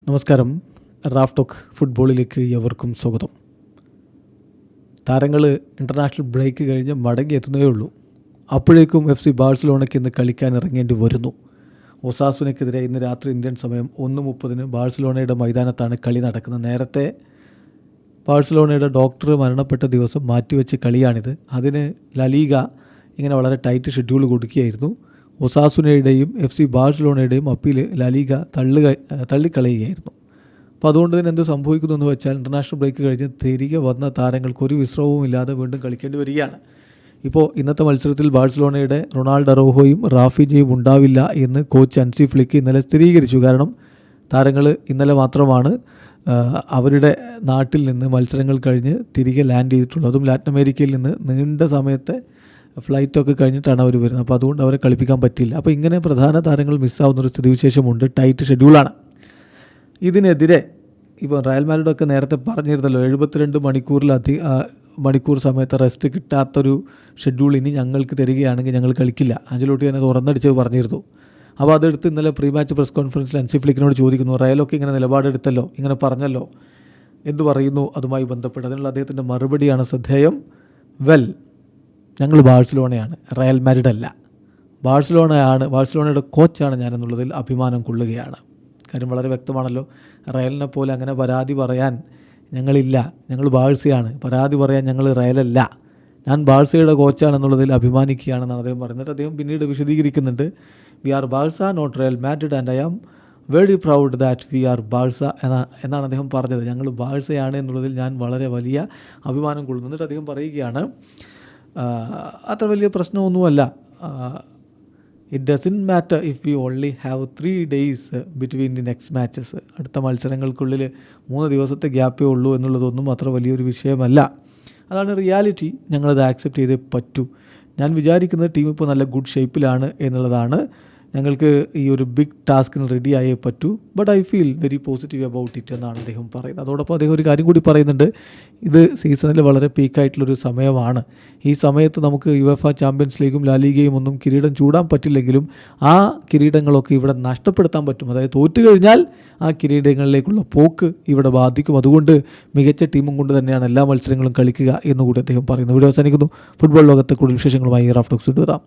നമസ്കാരം. Raf talk ഫുട്ബോളിലേക്ക് എവർക്കും സ്വാഗതം. താരങ്ങൾ ഇൻ്റർനാഷണൽ ബ്രേക്ക് കഴിഞ്ഞ് മടങ്ങി എത്തുന്നതേ ഉള്ളൂ. അപ്പോഴേക്കും FC ബാഴ്സലോണയ്ക്ക് ഇന്ന് കളിക്കാൻ ഇറങ്ങേണ്ടി വരുന്നു. ഒസാസുനയ്ക്കെതിരെ ഇന്ന് രാത്രി ഇന്ത്യൻ സമയം 1:30 ബാഴ്സലോണയുടെ മൈതാനത്താണ് കളി നടക്കുന്നത്. നേരത്തെ ബാഴ്സലോണയുടെ ഡോക്ടർ മരണപ്പെട്ട ദിവസം മാറ്റിവെച്ച കളിയാണിത്. അതിന് ലലീഗ ഇങ്ങനെ വളരെ ടൈറ്റ് ഷെഡ്യൂൾ കൊടുക്കുകയായിരുന്നു. ഒസാസുനയുടെയും FC ബാഴ്സലോണയുടെയും അപ്പീൽ ലലീഗ തള്ളിക്കളയുകയായിരുന്നു. അപ്പോൾ അതുകൊണ്ട് തന്നെ എന്ത് സംഭവിക്കുന്നു എന്ന് വെച്ചാൽ ഇൻ്റർനാഷണൽ ബ്രേക്ക് കഴിഞ്ഞ് തിരികെ വന്ന താരങ്ങൾക്ക് ഒരു വിശ്രമവും ഇല്ലാതെ വീണ്ടും കളിക്കേണ്ടി വരികയാണ്. ഇപ്പോൾ ഇന്നത്തെ മത്സരത്തിൽ ബാഴ്സലോണയുടെ റൊണാൾഡോ അറൗഹോയും റാഫിഞ്ഞയും ഉണ്ടാവില്ല എന്ന് കോച്ച് ഹൻസി ഫ്ലിക്ക് ഇന്നലെ സ്ഥിരീകരിച്ചു. കാരണം താരങ്ങൾ ഇന്നലെ മാത്രമാണ് അവരുടെ നാട്ടിൽ നിന്ന് മത്സരങ്ങൾ കഴിഞ്ഞ് തിരികെ ലാൻഡ് ചെയ്തിട്ടുള്ളത്. അതും ലാറ്റിൻ അമേരിക്കയിൽ നിന്ന് നീണ്ട സമയത്തെ ഫ്ലൈറ്റൊക്കെ കഴിഞ്ഞിട്ടാണ് അവർ വരുന്നത്. അപ്പോൾ അതുകൊണ്ട് അവരെ കളിപ്പിക്കാൻ പറ്റില്ല. അപ്പോൾ ഇങ്ങനെ പ്രധാന താരങ്ങൾ മിസ്സാവുന്നൊരു സ്ഥിതിവിശേഷമുണ്ട്. ടൈറ്റ് ഷെഡ്യൂളാണ്. ഇതിനെതിരെ ഇപ്പോൾ റയൽ മാഡ്രിഡൊക്കെ നേരത്തെ പറഞ്ഞിരുന്നല്ലോ, 72 മണിക്കൂർ സമയത്ത് റെസ്റ്റ് കിട്ടാത്തൊരു ഷെഡ്യൂൾ ഇനി ഞങ്ങൾക്ക് തരികയാണെങ്കിൽ ഞങ്ങൾ കളിക്കില്ല. ആഞ്ചലോട്ടി തന്നെ തുറന്നടിച്ച് പറഞ്ഞിരുന്നു. അപ്പോൾ അതെടുത്ത് ഇന്നലെ പ്രീ മാച്ച് പ്രസ് കോൺഫറൻസിൽ ഹൻസി ഫ്ലിക്കിനോട് ചോദിക്കുന്നു, റയലൊക്കെ ഇങ്ങനെ നിലപാടെടുത്തല്ലോ, ഇങ്ങനെ പറഞ്ഞല്ലോ, എന്ത് പറയുന്നു അതുമായി ബന്ധപ്പെട്ട്? അതിനുള്ള അദ്ദേഹത്തിൻ്റെ മറുപടിയാണ് ശ്രദ്ധേയം. ഞങ്ങൾ ബാഴ്സലോണയാണ്, റയൽ മാഡ്രിഡ് അല്ല. ബാഴ്സലോണയുടെ കോച്ചാണ് ഞാനെന്നുള്ളതിൽ അഭിമാനം കൊള്ളുകയാണ്. കാര്യം വളരെ വ്യക്തമാണല്ലോ. റയലിനെ പോലെ അങ്ങനെ പരാതി പറയാൻ ഞങ്ങളില്ല. ഞങ്ങൾ ബാഴ്സയാണ്. പരാതി പറയാൻ ഞങ്ങൾ റയലല്ല. ഞാൻ ബാഴ്സയുടെ കോച്ചാണെന്നുള്ളതിൽ അഭിമാനിക്കുകയാണെന്നാണ് അദ്ദേഹം പറയുന്നത്. അദ്ദേഹം പിന്നീട് വിശദീകരിക്കുന്നുണ്ട്. We are Barca not Real Madrid and I am very proud that we are Barca എന്നാണ് അദ്ദേഹം പറഞ്ഞത്. ഞങ്ങൾ ബാഴ്സയാണ് എന്നുള്ളതിൽ ഞാൻ വളരെ വലിയ അഭിമാനം കൊള്ളുന്നു. എന്നിട്ട് അദ്ദേഹം പറയുകയാണ്, അത്ര വലിയ പ്രശ്നമൊന്നുമല്ല. It doesn't matter if we only have 3 days between the next matches. അടുത്ത മത്സരങ്ങൾക്കുള്ളിൽ 3 ദിവസത്തെ ഗ്യാപ്പേ ഉള്ളൂ എന്നുള്ളതൊന്നും അത്ര വലിയൊരു വിഷയമല്ല. അതാണ് റിയാലിറ്റി. ഞങ്ങളത് ആക്സെപ്റ്റ് ചെയ്തേ പറ്റൂ. ഞാൻ വിചാരിക്കുന്നത് ടീം ഇപ്പോൾ നല്ല ഗുഡ് ഷേപ്പിലാണ് എന്നുള്ളതാണ്. ഞങ്ങൾക്ക് ഈ ഒരു ബിഗ് ടാസ്കിന് റെഡി ആയേ പറ്റൂ. But I feel very positive about it എന്നാണ് അദ്ദേഹം പറയുന്നത്. അതോടൊപ്പം അദ്ദേഹം ഒരു കാര്യം കൂടി പറയുന്നുണ്ട്. ഇത് സീസണിൽ വളരെ പീക്കായിട്ടുള്ളൊരു സമയമാണ്. ഈ സമയത്ത് നമുക്ക് UEFA ചാമ്പ്യൻസ് ലീഗും ലാലീഗയും ഒന്നും കിരീടം ചൂടാൻ പറ്റില്ലെങ്കിലും ആ കിരീടങ്ങളൊക്കെ ഇവിടെ നഷ്ടപ്പെടുത്താൻ പറ്റും. അതായത് തോറ്റു കഴിഞ്ഞാൽ ആ കിരീടങ്ങളിലേക്കുള്ള പോക്ക് ഇവിടെ ബാധിക്കും. അതുകൊണ്ട് മികച്ച ടീമും കൊണ്ട് തന്നെയാണ് എല്ലാ മത്സരങ്ങളും കളിക്കുക എന്നുകൂടി അദ്ദേഹം പറയുന്നു. വീഡിയോ അവസാനിക്കുന്നു. ഫുട്ബോൾ ലോകത്തെ കൂടുതൽ വിശേഷങ്ങളുമായി റാഫ് ടോക്സ് കൊണ്ടുവരാം.